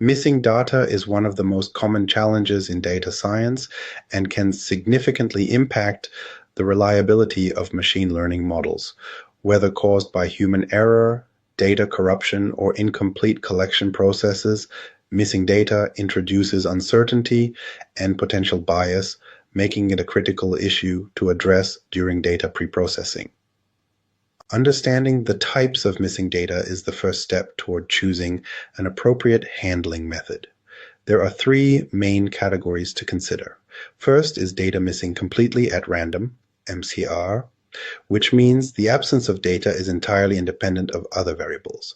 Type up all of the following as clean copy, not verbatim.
Missing data is one of the most common challenges in data science and can significantly impact the reliability of machine learning models, whether caused by human error, data corruption, or incomplete collection processes. Missing data introduces uncertainty and potential bias, making it a critical issue to address during data preprocessing. Understanding the types of missing data is the first step toward choosing an appropriate handling method. There are three main categories to consider. First is data missing completely at random, MCR, which means the absence of data is entirely independent of other variables.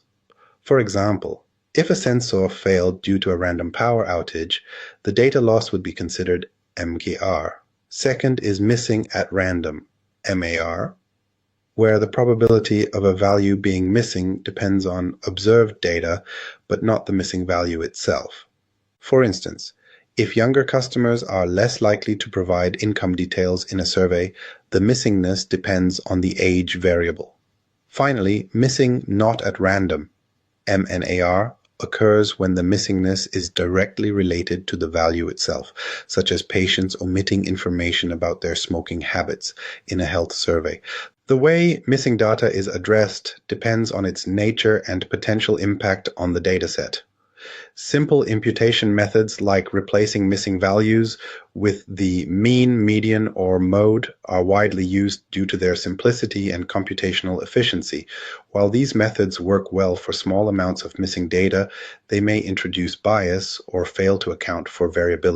For example, if a sensor failed due to a random power outage, the data loss would be considered MKR. Second is missing at random, MAR, where the probability of a value being missing depends on observed data, but not the missing value itself. For instance, if younger customers are less likely to provide income details in a survey, the missingness depends on the age variable. Finally, missing not at random, MNAR, occurs when the missingness is directly related to the value itself, such as patients omitting information about their smoking habits in a health survey. The way missing data is addressed depends on its nature and potential impact on the dataset. Simple imputation methods like replacing missing values with the mean, median, or mode are widely used due to their simplicity and computational efficiency. While these methods work well for small amounts of missing data, they may introduce bias or fail to account for variability.